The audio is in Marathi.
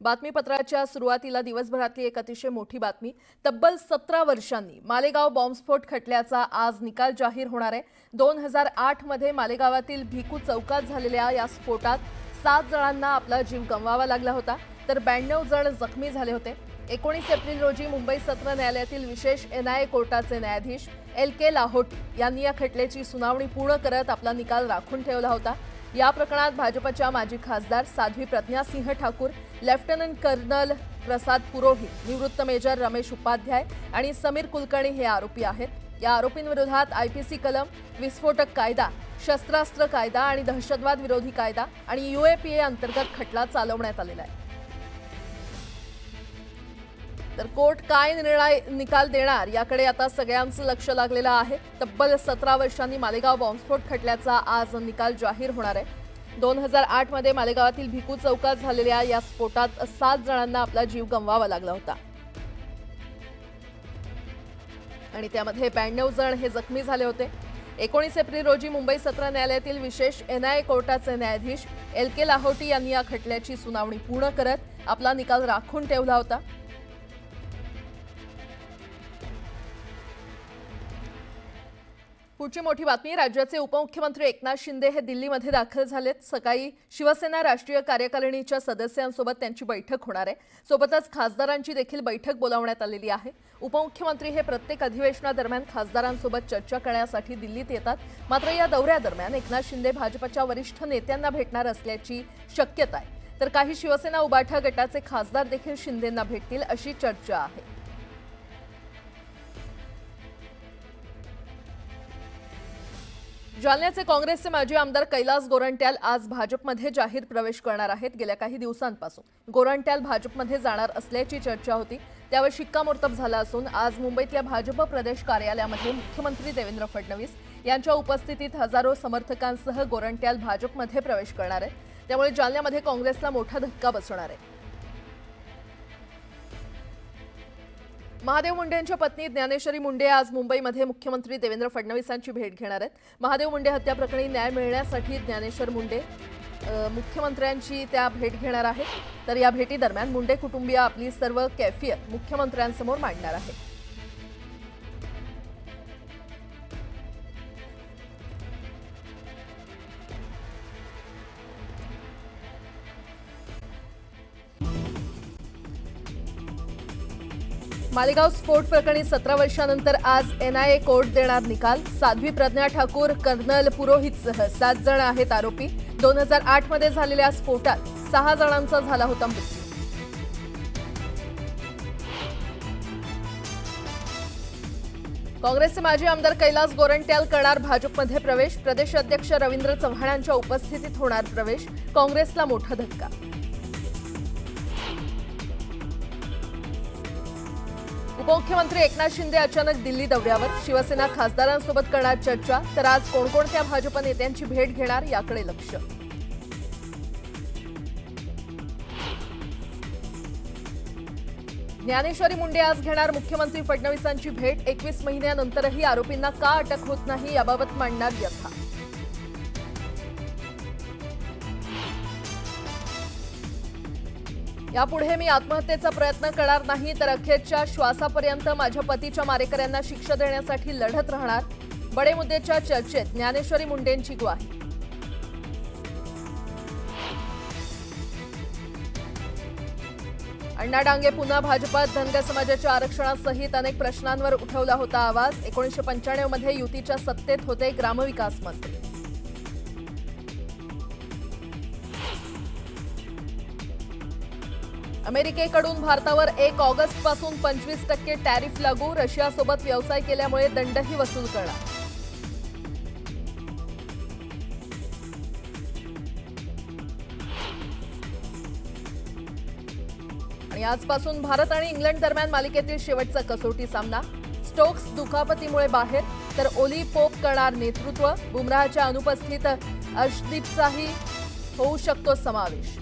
बातमीपत्राच्या सुरुवातीला दिवसभरातली एक अतिशय मोठी बातमी। तब्बल 17 वर्षांनी मालेगाव बॉम्बस्फोट खटल्याचा आज निकाल जाहीर होणार आहे। 2008 मध्ये मालेगावातील भिकू चौकात झालेल्या या स्फोटात 7 जणांना आपला जीव गमवावा लागला होता, तर 92 जण जखमी झाले होते। 19 एप्रिल रोजी मुंबई सत्र न्यायालयातील विशेष NIA कोर्टाचे न्यायाधीश LK लाहोटी यांनी या खटल्याची सुनावणी पूर्ण करत आपला निकाल राखून ठेवला होता। या प्रकरणात भाजपच्या माजी खासदार साध्वी प्रज्ञा सिंह ठाकूर, लेफ्टनंट कर्नल प्रसाद पुरोहित, निवृत्त मेजर रमेश उपाध्याय आणि समीर कुलकर्णी हे आरोपी आहेत। या आरोपींविरोधात IPC कलम, विस्फोटक कायदा, शस्त्रास्त्र कायदा आणि दहशतवाद विरोधी कायदा आणि UAPA अंतर्गत खटला चालवण्यात आलेला आहे। तर कोर्ट काय निकाल देणार याकडे आता सगळ्यांचं लक्ष लागलेलं आहे। तब्बल 17 वर्षांनी मालेगाव बॉम्बस्फोट खटल्याचा आज निकाल जाहीर होणार आहे। 2008 मध्ये मालेगावातील भिकू चौकात झालेल्या या स्फोटात 7 जणांना आपला जीव गमवावा लागला होता आणि त्यामध्ये 92 जण हे जखमी झाले होते। 19 एप्रिल रोजी मुंबई सत्र न्यायालयातील विशेष NIA कोर्टाचे न्यायाधीश LK लाहोटी यांनी या खटल्याची सुनावणी पूर्ण करत आपला निकाल राखून ठेवला होता। पुढची मोठी बातमी, राज्याचे उपमुख्यमंत्री एकनाथ शिंदे हे दिल्लीमध्ये दाखल झालेत। सकाळी शिवसेना राष्ट्रीय कार्यकारिणीच्या सदस्यांसोबत त्यांची बैठक होणार आहे। सोबतच खासदारांची देखील बैठक बोलावण्यात आलेली आहे। उपमुख्यमंत्री हे प्रत्येक अधिवेशनादरम्यान खासदारांसोबत चर्चा करण्यासाठी दिल्लीत येतात। मात्र या दौऱ्यादरम्यान एकनाथ शिंदे भाजपच्या वरिष्ठ नेत्यांना भेटणार असल्याची शक्यता आहे, तर काही शिवसेना उबाठा गटाचे खासदार देखील शिंदेंना भेटतील अशी चर्चा आहे। जालन्याचे काँग्रेसचे माजी आमदार कैलास गोरंट्याल आज भाजपमध्ये जाहीर प्रवेश करणार आहेत। गेल्या काही दिवसांपासून गोरंट्याल भाजपमध्ये जाणार असल्याची चर्चा होती, त्यावर शिक्कामोर्तब झाला असून आज मुंबईतल्या भाजप प्रदेश कार्यालयामध्ये मुख्यमंत्री देवेंद्र फडणवीस यांच्या उपस्थितीत हजारो समर्थकांसह गोरंट्याल भाजपमध्ये प्रवेश करणार आहेत। त्यामुळे जालन्यामध्ये काँग्रेसला मोठा धक्का बसणार आहे। महादेव मुंडेंच्या पत्नी ज्ञानेश्वरी मुंडे आज मुंबईमध्ये मुख्यमंत्री देवेंद्र फडणवीसांची भेट घेणार आहेत। महादेव मुंडे हत्या प्रकरणी न्याय मिळण्यासाठी ज्ञानेश्वर मुंडे मुख्यमंत्र्यांची त्या भेट घेणार आहेत। तर या भेटीदरम्यान मुंडे कुटुंबीय आपली सर्व कैफियत मुख्यमंत्र्यांसमोर मांडणार आहेत। मालेगाव स्फोट प्रकरणी 17 वर्षांनंतर आज NIA कोर्ट देणार निकाल। साध्वी प्रज्ञा ठाकूर, कर्नल पुरोहितसह 7 जण आहेत आरोपी। 2008 मध्ये झालेल्या स्फोटात 6 जणांचा झाला होता मृत्यू। काँग्रेसचे माजी आमदार कैलास गोरंट्याल करणार भाजपमध्ये प्रवेश। प्रदेश अध्यक्ष रवींद्र चव्हाणांच्या उपस्थितीत होणार प्रवेश। काँग्रेसला मोठा धक्का। उपमुख्यमंत्री एकनाथ शिंदे अचानक दिल्ली दौऱ्यावर, शिवसेना खासदारांसोबत करणार चर्चा, तर आज कोणकोणत्या भाजप नेत्यांची भेट घेणार याकडे लक्ष। ज्ञानेश्वरी मुंडे आज घेणार मुख्यमंत्री फडणवीसांची भेट। 21 महिन्यानंतरही आरोपींना का अटक होत नाही याबाबत मांडणार व्यथा। यापुढे मी आत्महत्येचा प्रयत्न करणार नाही, तर अखेरच्या श्वासापर्यंत माझ्या पतीच्या मारेकऱ्यांना शिक्षा देण्यासाठी लढत राहणार। बडे मुद्द्याच्या चर्चेत ज्ञानेश्वरी मुंडेंची ग्वाही। अण्णा डांगे पुन्हा भाजपात, धनगर समाजाच्या आरक्षणासहित अनेक प्रश्नांवर उठवला होता आवाज। 1995 मध्ये युतीच्या सत्तेत होते ग्रामविकास मंत्री। अमेरिकेकडून भारतावर 1 ऑगस्ट पासून 25% टॅरिफ लागू। रशियासोबत व्यवसाय केल्यामुळे दंडही वसूल करणार। आणि आजपासून भारत आणि इंग्लंड दरम्यान मालिकेतील शेवटचा कसोटी सामना। स्टोक्स दुखापतीमुळे बाहेर, तर ओली पोप करणार नेतृत्व। बुमराहच्या अनुपस्थित अर्शदीपचाही होऊ शकतो समावेश।